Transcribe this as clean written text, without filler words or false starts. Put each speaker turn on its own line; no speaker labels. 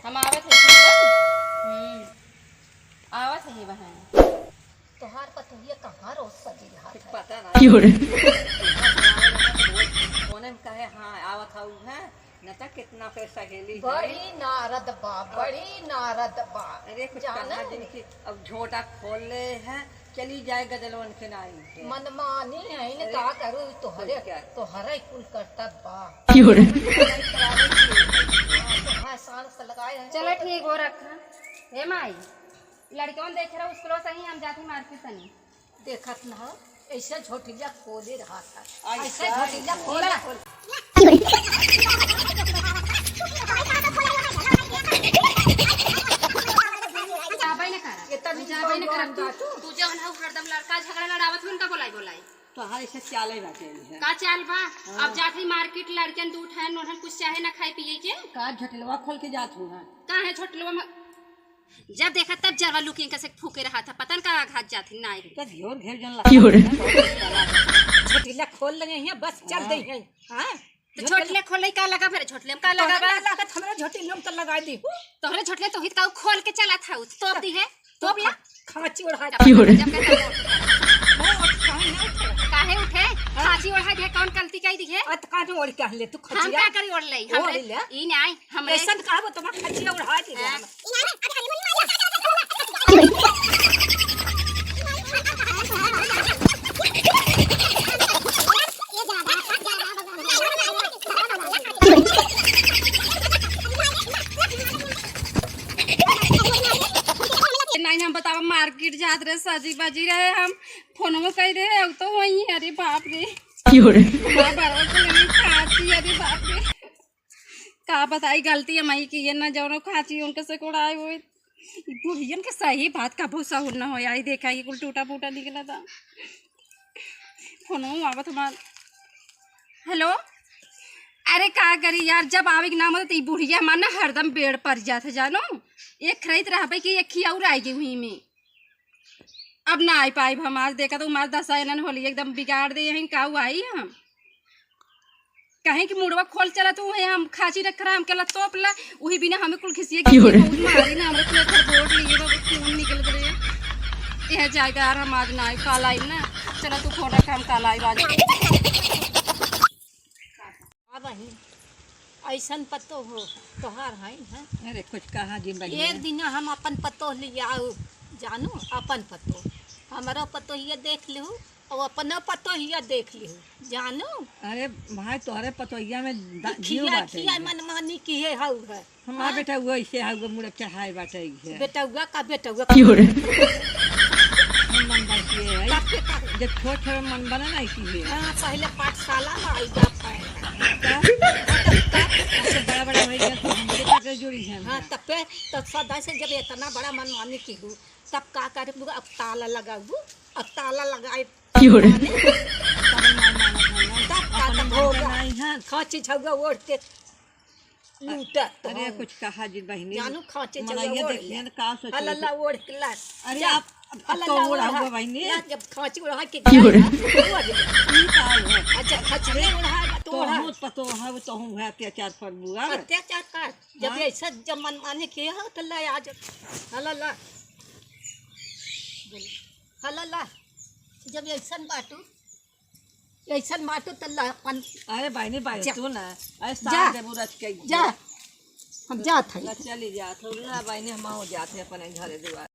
हम आवत है आवत है बहन
तोहार पतोहिया कहाँ रोज सजी रहा है
पता नहीं कोने में कहे हाँ आवत हूँ है न तो कितना पैसा गेली
बड़ी नारद बा बड़ी नारद बा।
अरे कुछ कहा जिनकी अब झोटा खोल ले है चली जाए गजलवन के नाई
मनमानी है न का करूँ तोहरे तोहरे कुल कर्तव्य बा शान से लगाए हैं।
चलो ठीक हो रखा हे माई लड़कियों देख रहा उसको सही हम जाते मार्केट सनी
देखत ना ऐसा झोटिया खोले रहा था ऐसा झोटिया खोला
लड़का झगड़ा लड़ावत उनका बोलाई
तो हर ऐसे चाले बाटे है
का चाल बा अब जाते मार्केट लड़कियन दूध है नोहन कुछ चाहे ना खाए पिए के
का झटलवा खोल के जात हूँ
का है छोटलवा जब देखा तब जरवा लुकिंग कैसे फूके रहा था पतन का घाट जाती ना
तो घेर घेर जन लगा
झोटिया खोल लगे हैं बस चल दे हैं हां
तो छोटले खोले का लगा फिर छोटले में का लगा बा
लागत हमरा झोटिया में तो लगा दी
तोहरे छोटले तो हित का खोल के चला था तोप दी है तोप ला
खांची उड़ा
काहे उठे खांची ओढ़ा दे कौन गलती कई दी है
अत का जो ओढ़ के ले तू
हम
खचिया
का करी ओढ़ ले हमरे ई नहीं हमरे
ऐसा कहबो तुम खचिया उड़ा दे
नहीं हम बतावा मार्केट जात रहे सजी बाजी रहे हम फोन में कह रहे अब तो वही अरे बाप रे खाची अरे बाप रे का बताई गलती हमारी की ये ना जो खाची उनके से कोड़ाए हुए बुढ़ियन के सही बात का भूसा हो ना हो आई देखा ये कुल टूटा फूटा निकला था फोन में आवा तुम्हारा हेलो अरे का करी यार जब आवे के नाम होता तो बुढ़िया माना हरदम बेड़ पर जाते जानो एक खरीद रहा भाई कि एक खिया और आएगी हुई में अब ना आई पाई हम आज देखा तो हमारे दशा होली एकदम बिगाड़ दे यहीं का आई हम कहीं कि मुड़वा खोल चला तो वही हम खाची रख रहा हम कला तोप ला वही बिना हमें कुल खिसिए मारी ना हमें बोर्ड लिए खून निकल गए यह जाएगा यार हम आज ना आई काल आई ना चला तू फोड़ा काम काल आई आज
ऐसा पतो हो तोहार है
अरे कुछ कहा जी
एक दिन हम अपन पतो ले आओ जानू अपन पतो हमारा पतो ही देख लू और अपना पतो ही देख लू जानू
अरे भाई तोहरे पतोहिया में
खिया खिया मनमानी की है हाउ है
हमारा बेटा वो ऐसे हाउ मुड़े चढ़ाए बाटे है
बेटा हुआ का बेटा हुआ
मन बाकी है जब छोट छोट मन बना ना की है
हां पहले पाठशाला में आई जा पाए
बड़ा बड़ा हो गया तो हमरे तक जुड़ी है
हां तब सदा से जब इतना बड़ा मनमानी की हूं तब का करे अब ताला लगाऊ अब ताला लगाए खांची छुआ ओढ़ के लूटा
अरे कुछ कहा जी बहनी
जानू खांची
मनाइए देखिए का सोच
अल्लाह ओढ़ के ला
अरे आप तो ओढ़ा हुआ बहनी
जब खांची उड़ा के अच्छा खांची उड़ा
तो हम पतो है तो हम है अत्याचार पर बुआ
अत्याचार कर जब ऐसा जब मनमानी किया हो तो ला आज अल्लाह हल्ला जब ऐसा बाटू तो अपन
अरे बहनी भाई तू ना
जा
के
जा हम जात है
चली जात हो ना बहनी हम जाते अपन घरे दुआ